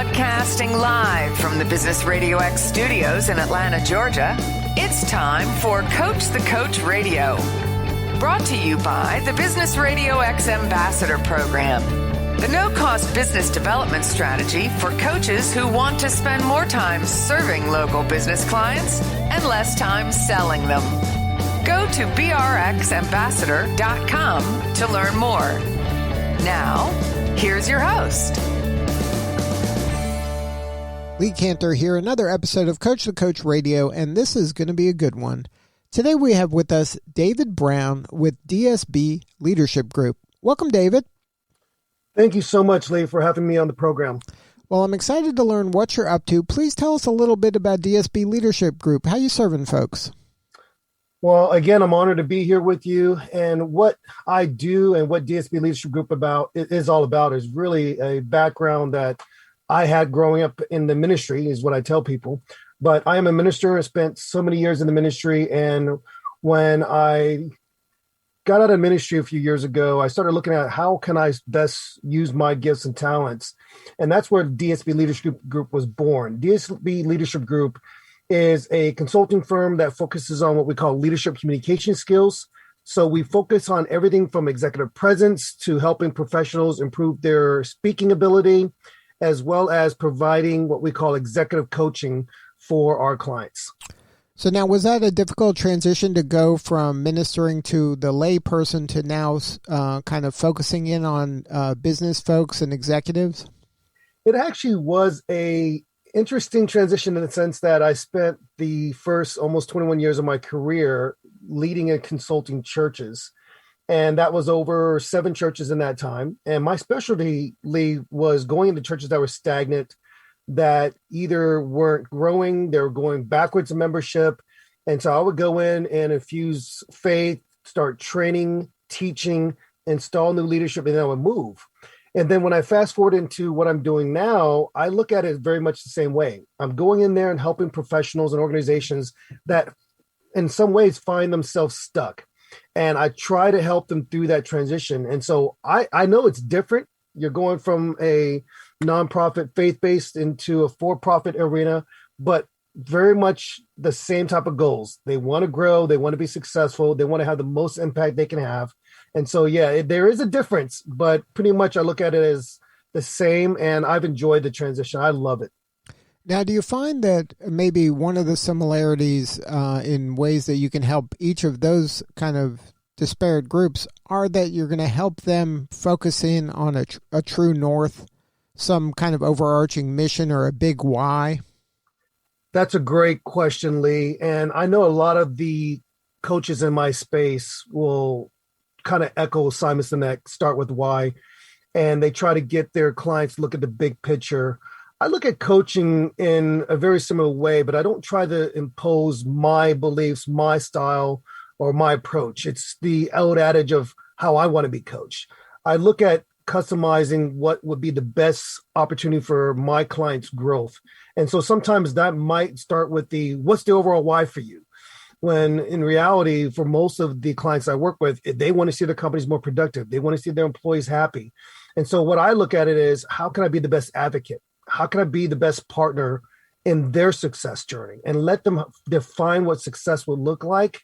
Broadcasting live from the Business RadioX studios in Atlanta, Georgia, it's time for Coach the Coach Radio. Brought to you by the Business RadioX Ambassador Program, the no-cost business development strategy for coaches who want to spend more time serving local business clients and less time selling them. Go to brxambassador.com to learn more. Now, here's your host. Lee Cantor here, another episode of Coach the Coach Radio, and this is going to be a good one. Today we have with us David Brown with DSB Leadership Group. Welcome, David. Thank you so much, Lee, for having me on the program. Well, I'm excited to learn what you're up to. Please tell us a little bit about DSB Leadership Group. How you serving folks? Well, again, I'm honored to be here with you. And what I do and what DSB Leadership Group is all about is really a background that I had growing up in the ministry, is what I tell people. But I am a minister. I spent so many years in the ministry. And when I got out of ministry a few years ago, I started looking at how can I best use my gifts and talents. And that's where DSB Leadership Group was born. DSB Leadership Group is a consulting firm that focuses on what we call leadership communication skills. So we focus on everything from executive presence to helping professionals improve their speaking ability, as well as providing what we call executive coaching for our clients. So now, was that a difficult transition to go from ministering to the layperson to now kind of focusing in on business folks and executives? It actually was a interesting transition in the sense that I spent the first almost 21 years of my career leading and consulting churches. And that was over 7 churches in that time. And my specialty, Lee, was going into churches that were stagnant, that either weren't growing, they were going backwards in membership. And so I would go in and infuse faith, start training, teaching, install new leadership, and then I would move. And then when I fast forward into what I'm doing now, I look at it very much the same way. I'm going in there and helping professionals and organizations that in some ways find themselves stuck. And I try to help them through that transition. And so I know it's different. You're going from a nonprofit faith-based into a for-profit arena, but very much the same type of goals. They want to grow. They want to be successful. They want to have the most impact they can have. And so, yeah, there is a difference, but pretty much I look at it as the same, and I've enjoyed the transition. I love it. Now, do you find that maybe one of the similarities in ways that you can help each of those kind of disparate groups are that you're going to help them focus in on a true north, some kind of overarching mission or a big why? That's a great question, Lee. And I know a lot of the coaches in my space will kind of echo Simon Sinek, start with why, and they try to get their clients to look at the big picture. I look at coaching in a very similar way, but I don't try to impose my beliefs, my style, or my approach. It's the old adage of how I want to be coached. I look at customizing what would be the best opportunity for my client's growth. And so sometimes that might start with what's the overall why for you? When in reality, for most of the clients I work with, they want to see their companies more productive. They want to see their employees happy. And so what I look at it is, how can I be the best advocate? How can I be the best partner in their success journey and let them define what success would look like?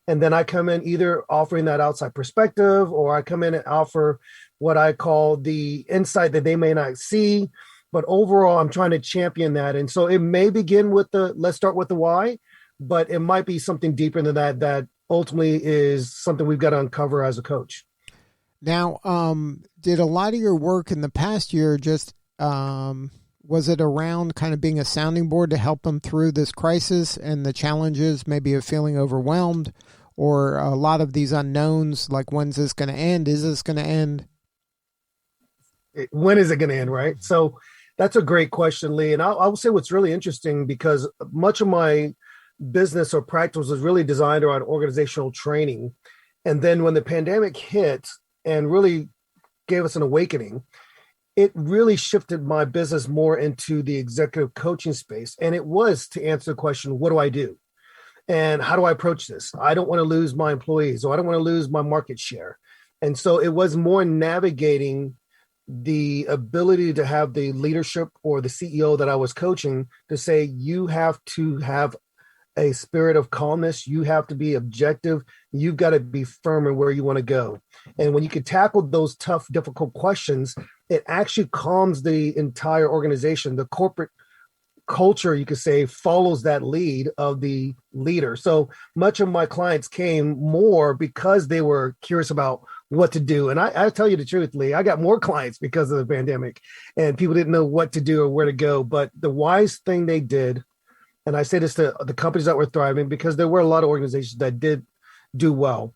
And then I come in either offering that outside perspective, or I come in and offer what I call the insight that they may not see. But overall, I'm trying to champion that. And so it may begin with let's start with the why, but it might be something deeper than that ultimately is something we've got to uncover as a coach. Now, did a lot of your work in the past year just was it around kind of being a sounding board to help them through this crisis and the challenges, maybe of feeling overwhelmed, or a lot of these unknowns, like when's this going to end? Is this going to end? When is it going to end, right? So that's a great question, Lee. And I will say what's really interesting, because much of my business or practice was really designed around organizational training. And then when the pandemic hit and really gave us an awakening, it really shifted my business more into the executive coaching space. And it was to answer the question, what do I do? And how do I approach this? I don't want to lose my employees, or I don't want to lose my market share. And so it was more navigating the ability to have the leadership or the CEO that I was coaching to say, you have to have a spirit of calmness. You have to be objective. You've got to be firm in where you want to go. And when you can tackle those tough, difficult questions, it actually calms the entire organization. The corporate culture, you could say, follows that lead of the leader. So much of my clients came more because they were curious about what to do. And I tell you the truth, Lee, I got more clients because of the pandemic and people didn't know what to do or where to go. But the wise thing they did, and I say this to the companies that were thriving, because there were a lot of organizations that did do well,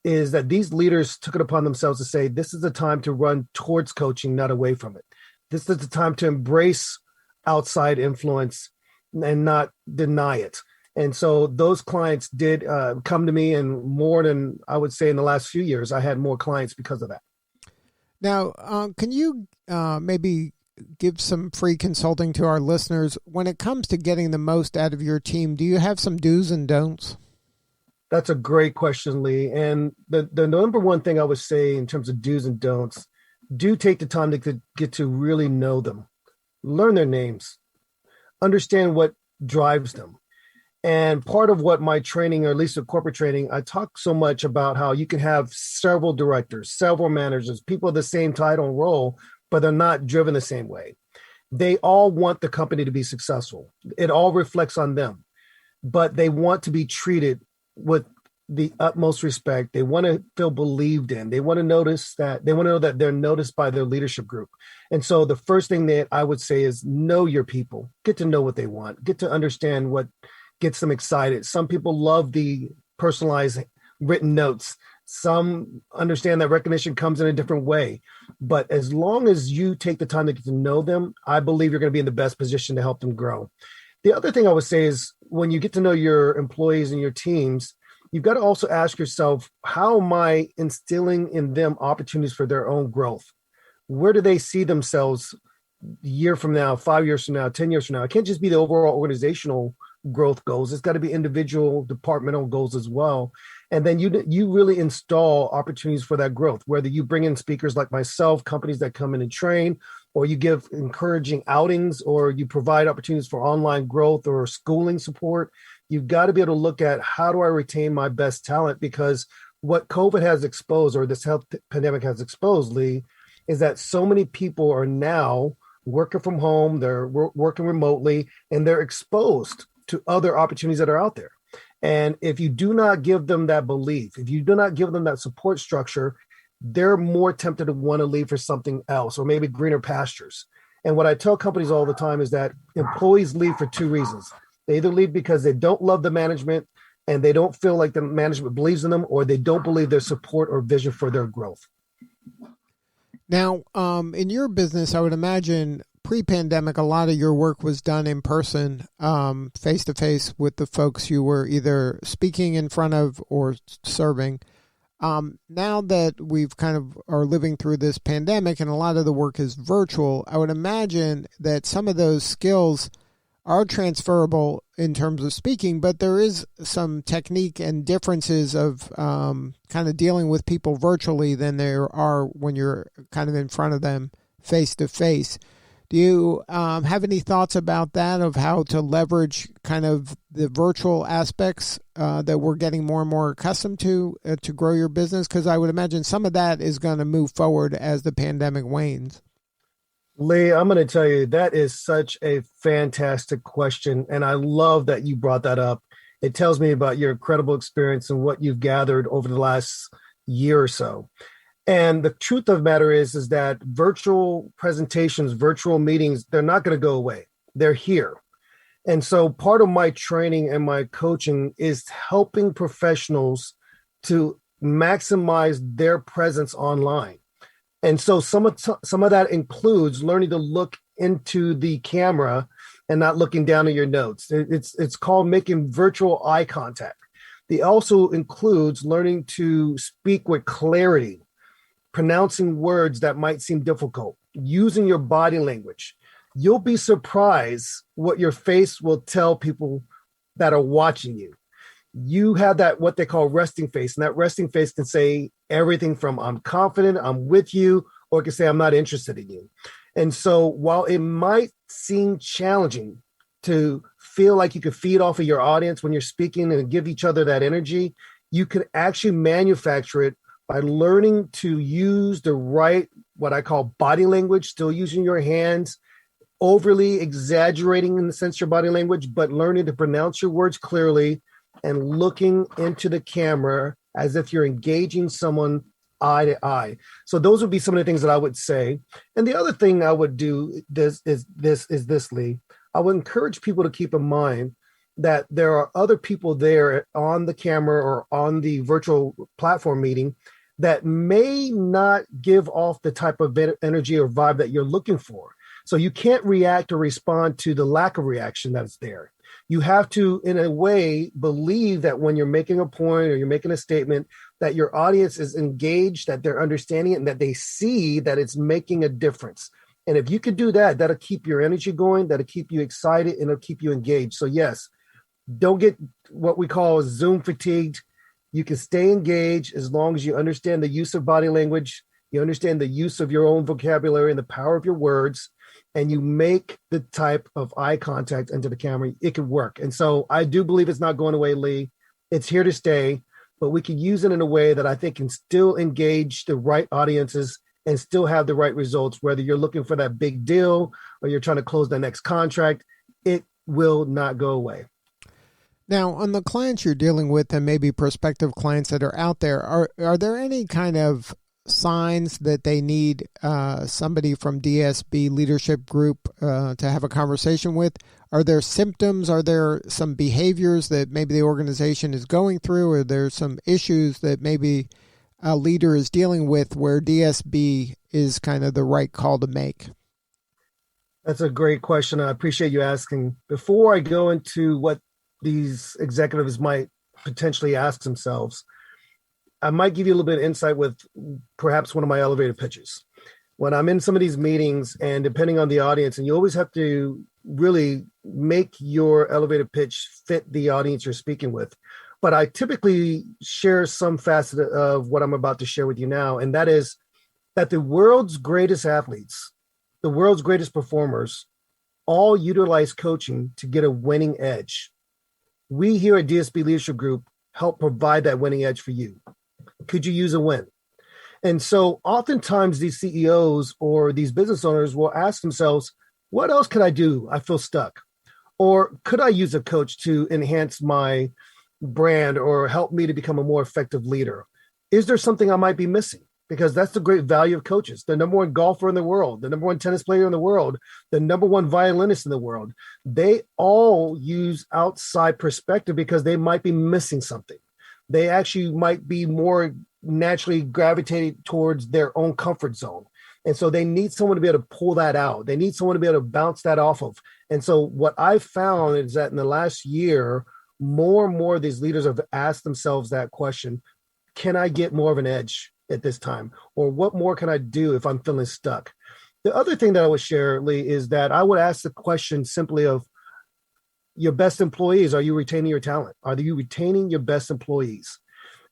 is that these leaders took it upon themselves to say, this is the time to run towards coaching, not away from it. This is the time to embrace outside influence and not deny it. And so those clients did come to me, and more than I would say in the last few years, I had more clients because of that. Now, can you maybe give some free consulting to our listeners when it comes to getting the most out of your team? Do you have some do's and don'ts? That's a great question, Lee. And the number one thing I would say in terms of do's and don'ts, do take the time to get to really know them, learn their names, understand what drives them. And part of what my training, or at least the corporate training, I talk so much about how you can have several directors, several managers, people of the same title and role, but they're not driven the same way. They all want the company to be successful. It all reflects on them, but they want to be treated with the utmost respect. They want to feel believed in. They want to know that they're noticed by their leadership group. And so the first thing that I would say is know your people, get to know what they want, get to understand what gets them excited. Some people love the personalized written notes. Some understand that recognition comes in a different way. But as long as you take the time to get to know them, I believe you're going to be in the best position to help them grow. The other thing I would say is when you get to know your employees and your teams, you've got to also ask yourself, how am I instilling in them opportunities for their own growth? Where do they see themselves a year from now, 5 years from now, 10 years from now? It can't just be the overall organizational growth goals. It's got to be individual departmental goals as well. And then you really install opportunities for that growth, whether you bring in speakers like myself, companies that come in and train, or you give encouraging outings, or you provide opportunities for online growth or schooling support. You've got to be able to look at, how do I retain my best talent? Because what COVID has exposed, or this health pandemic has exposed, Lee, is that so many people are now working from home, they're working remotely, and they're exposed to other opportunities that are out there. And if you do not give them that belief, if you do not give them that support structure, they're more tempted to want to leave for something else, or maybe greener pastures. And what I tell companies all the time is that employees leave for two reasons. They either leave because they don't love the management and they don't feel like the management believes in them, or they don't believe their support or vision for their growth. Now, in your business, I would imagine pre-pandemic, a lot of your work was done in person, face-to-face with the folks you were either speaking in front of or serving. Now that we've kind of are living through this pandemic and a lot of the work is virtual, I would imagine that some of those skills are transferable in terms of speaking, but there is some technique and differences of kind of dealing with people virtually than there are when you're kind of in front of them face-to-face. Do you have any thoughts about that, of how to leverage kind of the virtual aspects that we're getting more and more accustomed to grow your business? Because I would imagine some of that is going to move forward as the pandemic wanes. Lee, I'm going to tell you, that is such a fantastic question. And I love that you brought that up. It tells me about your incredible experience and what you've gathered over the last year or so. And the truth of the matter is that virtual presentations, virtual meetings, they're not going to go away. They're here. And so part of my training and my coaching is helping professionals to maximize their presence online. And so some of that includes learning to look into the camera and not looking down at your notes. It's called making virtual eye contact. It also includes learning to speak with clarity, pronouncing words that might seem difficult, using your body language. You'll be surprised what your face will tell people that are watching you. You have that, what they call resting face. And that resting face can say everything from I'm confident, I'm with you, or it can say, I'm not interested in you. And so while it might seem challenging to feel like you could feed off of your audience when you're speaking and give each other that energy, you can actually manufacture it by learning to use the right, what I call body language, still using your hands, overly exaggerating in the sense of your body language, but learning to pronounce your words clearly and looking into the camera as if you're engaging someone eye to eye. So those would be some of the things that I would say. And the other thing I would do is this, Lee. I would encourage people to keep in mind that there are other people there on the camera or on the virtual platform meeting that may not give off the type of energy or vibe that you're looking for. So you can't react or respond to the lack of reaction that is there. You have to, in a way, believe that when you're making a point or you're making a statement, that your audience is engaged, that they're understanding it, and that they see that it's making a difference. And if you could do that, that'll keep your energy going, that'll keep you excited, and it'll keep you engaged. So yes, don't get what we call Zoom fatigued. You can stay engaged as long as you understand the use of body language, you understand the use of your own vocabulary and the power of your words, and you make the type of eye contact into the camera. It can work. And so I do believe it's not going away, Lee. It's here to stay, but we can use it in a way that I think can still engage the right audiences and still have the right results, whether you're looking for that big deal or you're trying to close the next contract. It will not go away. Now, on the clients you're dealing with and maybe prospective clients that are out there, are there any kind of signs that they need somebody from DSB Leadership Group to have a conversation with? Are there symptoms? Are there some behaviors that maybe the organization is going through? Or there's some issues that maybe a leader is dealing with where DSB is kind of the right call to make? That's a great question. I appreciate you asking. Before I go into what these executives might potentially ask themselves, I might give you a little bit of insight with perhaps one of my elevator pitches. When I'm in some of these meetings, and depending on the audience, and you always have to really make your elevator pitch fit the audience you're speaking with. But I typically share some facet of what I'm about to share with you now, and that is that the world's greatest athletes, the world's greatest performers, all utilize coaching to get a winning edge. We here at DSB Leadership Group help provide that winning edge for you. Could you use a win? And so oftentimes these CEOs or these business owners will ask themselves, what else could I do? I feel stuck. Or could I use a coach to enhance my brand or help me to become a more effective leader? Is there something I might be missing? Because that's the great value of coaches. The number one golfer in the world, the number one tennis player in the world, the number one violinist in the world, they all use outside perspective because they might be missing something. They actually might be more naturally gravitated towards their own comfort zone. And so they need someone to be able to pull that out. They need someone to be able to bounce that off of. And so what I've found is that in the last year, more and more of these leaders have asked themselves that question: can I get more of an edge at this time? Or what more can I do if I'm feeling stuck? The other thing that I would share, Lee, is that I would ask the question simply of your best employees. Are you retaining your talent? Are you retaining your best employees?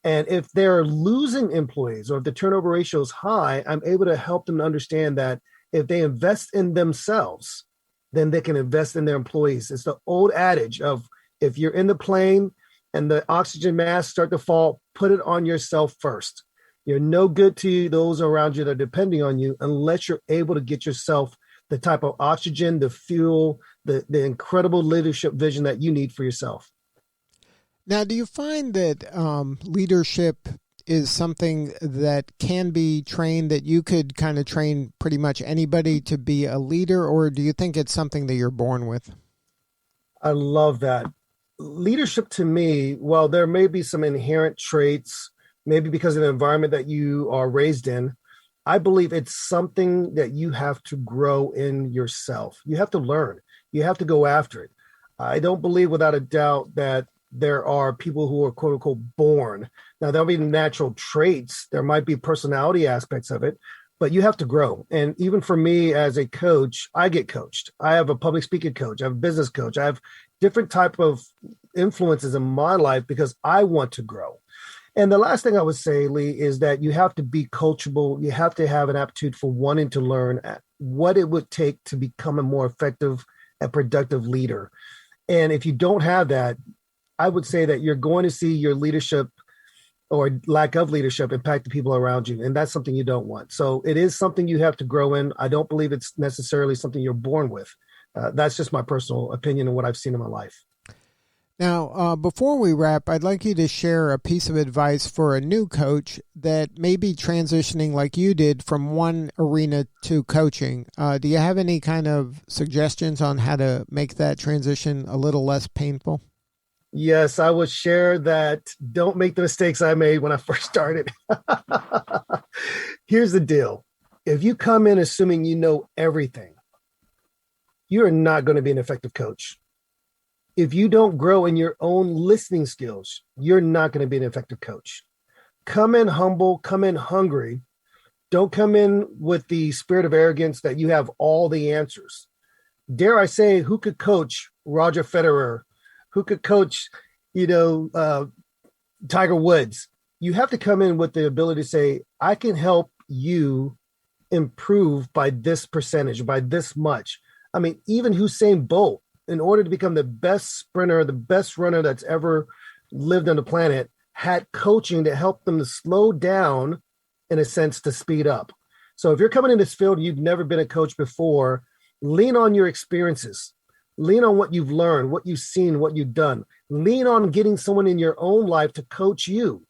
And if they're losing employees or if the turnover ratio is high, I'm able to help them understand that if they invest in themselves, then they can invest in their employees. It's the old adage of, if you're in the plane and the oxygen masks start to fall, put it on yourself first. You're no good to those around you that are depending on you unless you're able to get yourself the type of oxygen, the fuel, the incredible leadership vision that you need for yourself. Now, do you find that leadership is something that can be trained, that you could kind of train pretty much anybody to be a leader, or do you think it's something that you're born with? I love that. Leadership to me, while there may be some inherent traits, maybe because of the environment that you are raised in, I believe it's something that you have to grow in yourself. You have to learn. You have to go after it. I don't believe without a doubt that there are people who are quote unquote born. Now, there'll be natural traits. There might be personality aspects of it, but you have to grow. And even for me as a coach, I get coached. I have a public speaking coach. I have a business coach. I have different type of influences in my life because I want to grow. And the last thing I would say, Lee, is that you have to be coachable. You have to have an aptitude for wanting to learn what it would take to become a more effective and productive leader. And if you don't have that, I would say that you're going to see your leadership or lack of leadership impact the people around you. And that's something you don't want. So it is something you have to grow in. I don't believe it's necessarily something you're born with. That's just my personal opinion and what I've seen in my life. Now, before we wrap, I'd like you to share a piece of advice for a new coach that may be transitioning like you did from one arena to coaching. Do you have any kind of suggestions on how to make that transition a little less painful? Yes, I would share that. Don't make the mistakes I made when I first started. Here's the deal. If you come in assuming you know everything, you're not going to be an effective coach. If you don't grow in your own listening skills, you're not going to be an effective coach. Come in humble, come in hungry. Don't come in with the spirit of arrogance that you have all the answers. Dare I say, who could coach Roger Federer? Who could coach, Tiger Woods? You have to come in with the ability to say, I can help you improve by this percentage, by this much. I mean, even Usain Bolt, in order to become the best sprinter, the best runner that's ever lived on the planet, had coaching to help them to slow down, in a sense, to speed up. So if you're coming in this field, you've never been a coach before, lean on your experiences. Lean on what you've learned, what you've seen, what you've done. Lean on getting someone in your own life to coach you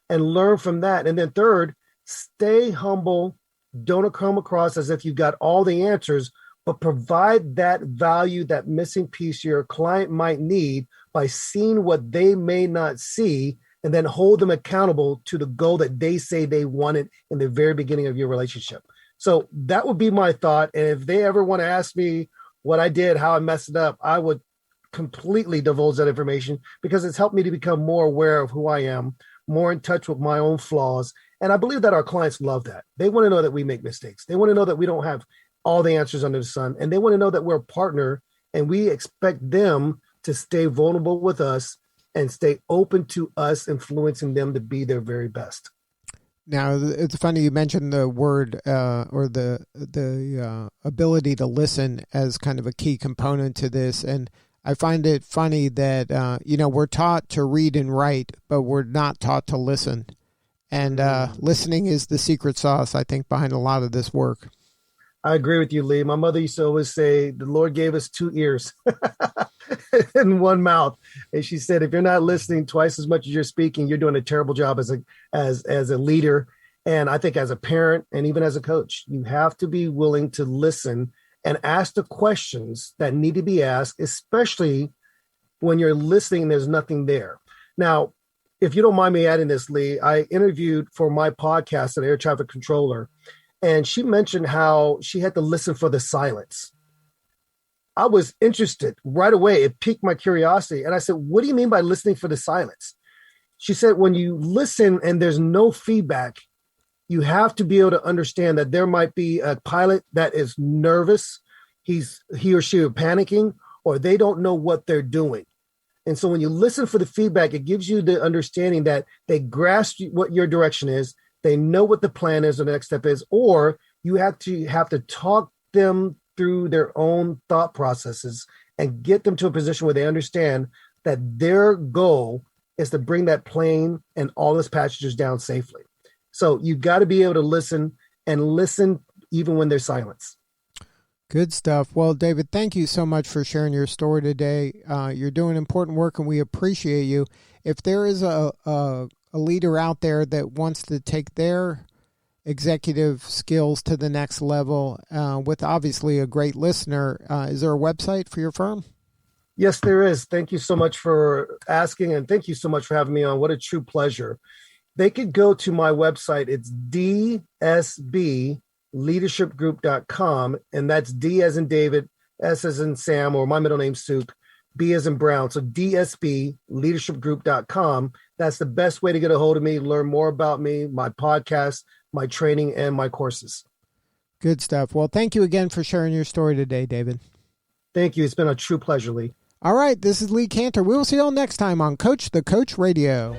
and learn from that. And then third, stay humble. Don't come across as if you've got all the answers, but provide that value, that missing piece your client might need by seeing what they may not see, and then hold them accountable to the goal that they say they wanted in the very beginning of your relationship. So that would be my thought. And if they ever want to ask me what I did, how I messed it up, I would completely divulge that information because it's helped me to become more aware of who I am, more in touch with my own flaws. And I believe that our clients love that. They want to know that we make mistakes. They want to know that we don't have all the answers under the sun. And they want to know that we're a partner and we expect them to stay vulnerable with us and stay open to us influencing them to be their very best. Now, it's funny you mentioned the word or the ability to listen as kind of a key component to this. And I find it funny that, we're taught to read and write, but we're not taught to listen. And listening is the secret sauce, I think, behind a lot of this work. I agree with you, Lee. My mother used to always say, the Lord gave us 2 ears and 1 mouth. And she said, if you're not listening twice as much as you're speaking, you're doing a terrible job as a leader. And I think as a parent and even as a coach, you have to be willing to listen and ask the questions that need to be asked, especially when you're listening and there's nothing there. Now, if you don't mind me adding this, Lee, I interviewed for my podcast an air traffic controller, and she mentioned how she had to listen for the silence. I was interested right away. It piqued my curiosity. And I said, what do you mean by listening for the silence? She said, when you listen and there's no feedback, you have to be able to understand that there might be a pilot that is nervous. He or she are panicking, or they don't know what they're doing. And so when you listen for the feedback, it gives you the understanding that they grasp what your direction is. They know what the plan is or the next step is, or you have to talk them through their own thought processes and get them to a position where they understand that their goal is to bring that plane and all its passengers down safely. So you've got to be able to listen and listen even when there's silence. Good stuff. Well, David, thank you so much for sharing your story today. You're doing important work and we appreciate you. If there is a leader out there that wants to take their executive skills to the next level with obviously a great listener, is there a website for your firm? Yes, there is. Thank you so much for asking, and thank you so much for having me on. What a true pleasure. They could go to my website. It's DSB leadershipgroup.com, and that's D as in David, S as in Sam, or my middle name Suk, B as in Brown. So DSB leadershipgroup.com. That's the best way to get a hold of me, learn more about me, my podcast, my training, and my courses. Good stuff. Well, thank you again for sharing your story today, David. Thank you. It's been a true pleasure, Lee. All right. This is Lee Cantor. We will see you all next time on Coach the Coach Radio.